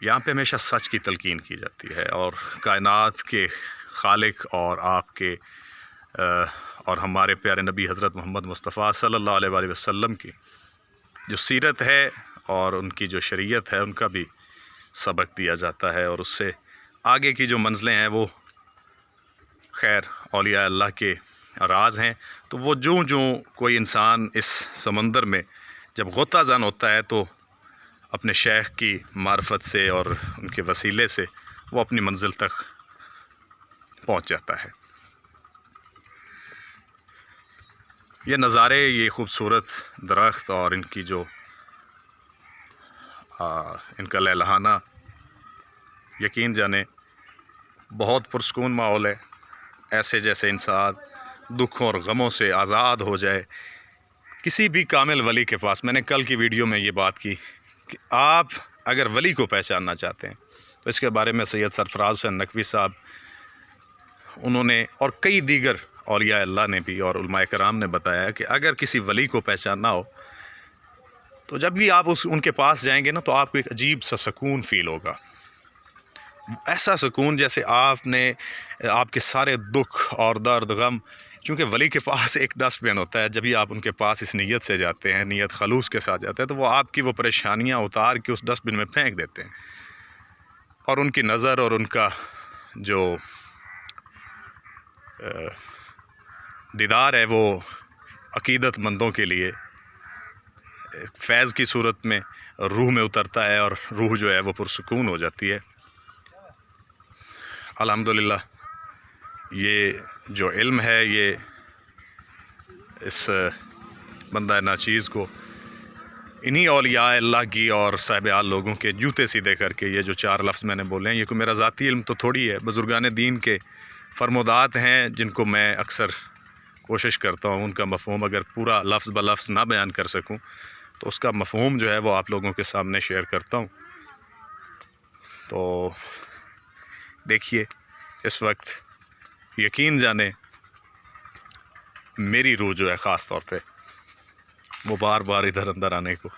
یہاں پہ ہمیشہ سچ کی تلقین کی جاتی ہے، اور کائنات کے خالق اور آپ کے اور ہمارے پیارے نبی حضرت محمد مصطفیٰ صلی اللہ علیہ وآلہ وسلم کی جو سیرت ہے اور ان کی جو شریعت ہے ان کا بھی سبق دیا جاتا ہے، اور اس سے آگے کی جو منزلیں ہیں وہ خیر اولیاء اللہ کے راز ہیں۔ تو وہ جوں کوئی انسان اس سمندر میں جب غوطہ زن ہوتا ہے تو اپنے شیخ کی معرفت سے اور ان کے وسیلے سے وہ اپنی منزل تک پہنچ جاتا ہے۔ یہ نظارے، یہ خوبصورت درخت اور ان کی جو ان کا لہلہانا، یقین جانے بہت پرسکون ماحول ہے، ایسے جیسے انسان دکھوں اور غموں سے آزاد ہو جائے۔ کسی بھی کامل ولی کے پاس، میں نے کل کی ویڈیو میں یہ بات کی کہ آپ اگر ولی کو پہچاننا چاہتے ہیں تو اس کے بارے میں سید سرفراز حسین نقوی صاحب انہوں نے اور کئی دیگر اولیاء اللہ نے بھی اور علماء کرام نے بتایا کہ اگر کسی ولی کو پہچاننا ہو تو جب بھی آپ ان کے پاس جائیں گے نا تو آپ کو ایک عجیب سا سکون فیل ہوگا، ایسا سکون جیسے آپ کے سارے دکھ اور درد غم، چونکہ ولی کے پاس ایک ڈسٹ بن ہوتا ہے، جب بھی آپ ان کے پاس اس نیت سے جاتے ہیں، نیت خلوص کے ساتھ جاتے ہیں، تو وہ آپ کی وہ پریشانیاں اتار کے اس ڈسٹ بن میں پھینک دیتے ہیں، اور ان کی نظر اور ان کا جو دیدار ہے وہ عقیدت مندوں کے لیے فیض کی صورت میں روح میں اترتا ہے، اور روح جو ہے وہ پرسکون ہو جاتی ہے۔ الحمدللہ یہ جو علم ہے یہ اس بندہ ناچیز کو انہی اولیاء اللہ کی اور صاحب لوگوں کے جوتے سیدھے کر کے، یہ جو 4 لفظ میں نے بولے ہیں، یہ کوئی میرا ذاتی علم تو تھوڑی ہے، بزرگان دین کے فرمودات ہیں جن کو میں اکثر کوشش کرتا ہوں ان کا مفہوم اگر پورا لفظ بلفظ نہ بیان کر سکوں تو اس کا مفہوم جو ہے وہ آپ لوگوں کے سامنے شیئر کرتا ہوں۔ تو دیکھیے اس وقت یقین جانے میری روح جو ہے خاص طور پہ وہ بار بار ادھر اندر آنے کو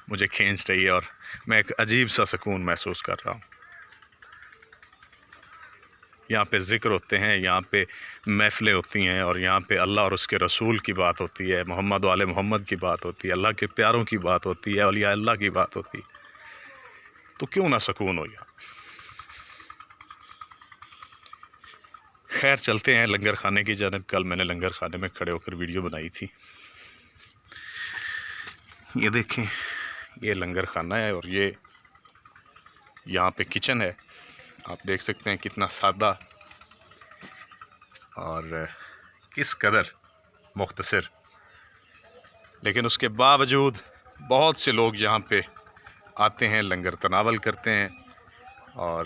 مجھے کھینچ رہی ہے، اور میں ایک عجیب سا سکون محسوس کر رہا ہوں۔ یہاں پہ ذکر ہوتے ہیں، یہاں پہ محفلیں ہوتی ہیں، اور یہاں پہ اللہ اور اس کے رسول کی بات ہوتی ہے، محمد و آل محمد کی بات ہوتی ہے، اللہ کے پیاروں کی بات ہوتی ہے، اولیاء اللہ کی بات ہوتی ہے، تو کیوں نہ سکون ہو یہاں۔ خیر چلتے ہیں لنگر خانے کی جانب۔ کل میں نے لنگر خانے میں کھڑے ہو کر ویڈیو بنائی تھی۔ یہ دیکھیں یہ لنگر خانہ ہے، اور یہ یہاں پہ کچن ہے، آپ دیکھ سکتے ہیں کتنا سادہ اور کس قدر مختصر، لیکن اس کے باوجود بہت سے لوگ یہاں پہ آتے ہیں، لنگر تناول کرتے ہیں، اور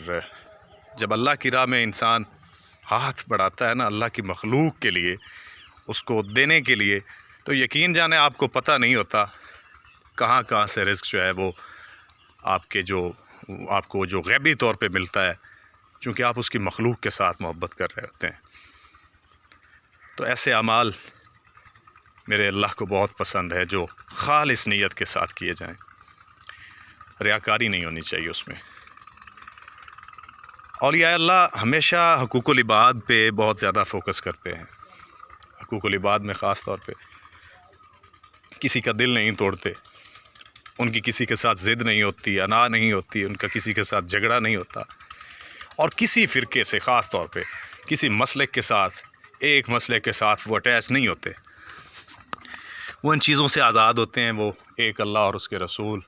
جب اللہ کی راہ میں انسان ہاتھ بڑھاتا ہے نا اللہ کی مخلوق کے لیے، اس کو دینے کے لیے، تو یقین جانے آپ کو پتہ نہیں ہوتا کہاں سے رزق جو ہے وہ آپ کو جو غیبی طور پہ ملتا ہے، چونکہ آپ اس کی مخلوق کے ساتھ محبت کر رہے ہوتے ہیں۔ تو ایسے اعمال میرے اللہ کو بہت پسند ہے جو خالص نیت کے ساتھ کیے جائیں، ریاکاری نہیں ہونی چاہیے اس میں۔ اولیاء اللہ ہمیشہ حقوق العباد پہ بہت زیادہ فوکس کرتے ہیں، حقوق العباد میں خاص طور پہ کسی کا دل نہیں توڑتے، ان کی کسی کے ساتھ ضد نہیں ہوتی، انا نہیں ہوتی، ان کا کسی کے ساتھ جھگڑا نہیں ہوتا، اور کسی فرقے سے خاص طور پہ کسی مسلک کے ساتھ، ایک مسلک کے ساتھ وہ اٹیچ نہیں ہوتے، وہ ان چیزوں سے آزاد ہوتے ہیں، وہ ایک اللہ اور اس کے رسول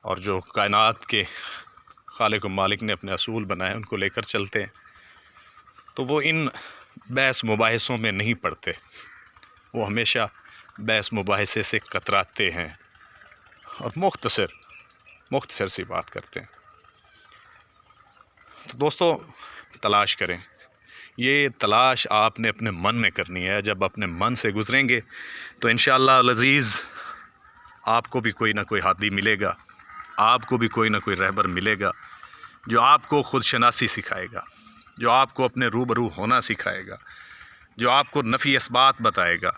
اور جو کائنات کے خالق و مالک نے اپنے اصول بنائے ان کو لے کر چلتے ہیں۔ تو وہ ان بحث مباحثوں میں نہیں پڑتے، وہ ہمیشہ بحث مباحثے سے کتراتے ہیں اور مختصر سی بات کرتے ہیں۔ تو دوستو تلاش کریں، یہ تلاش آپ نے اپنے من میں کرنی ہے۔ جب اپنے من سے گزریں گے تو انشاءاللہ العزیز آپ کو بھی کوئی نہ کوئی ہادی ملے گا، آپ کو بھی کوئی نہ کوئی رہبر ملے گا جو آپ کو خود شناسی سکھائے گا، جو آپ کو اپنے روبرو ہونا سکھائے گا، جو آپ کو نفی اثبات بتائے گا،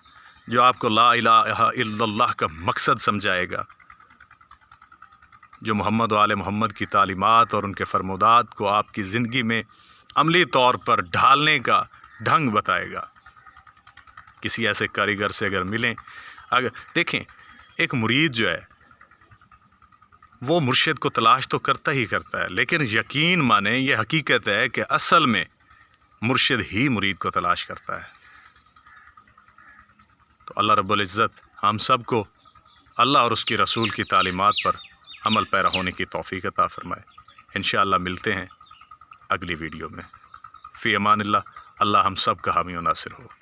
جو آپ کو لا الہ الا اللہ کا مقصد سمجھائے گا۔ جو محمد و آل محمد کی تعلیمات اور ان کے فرمودات کو آپ کی زندگی میں عملی طور پر ڈھالنے کا ڈھنگ بتائے گا۔ کسی ایسے کاریگر سے اگر ملیں، اگر دیکھیں ایک مرید جو ہے وہ مرشد کو تلاش تو کرتا ہی کرتا ہے، لیکن یقین مانیں یہ حقیقت ہے کہ اصل میں مرشد ہی مرید کو تلاش کرتا ہے۔ تو اللہ رب العزت ہم سب کو اللہ اور اس کی رسول کی تعلیمات پر عمل پیرا ہونے کی توفیق عطا فرمائے۔ انشاءاللہ ملتے ہیں اگلی ویڈیو میں۔ فی امان اللہ، اللہ ہم سب کا حامی و ناصر ہو۔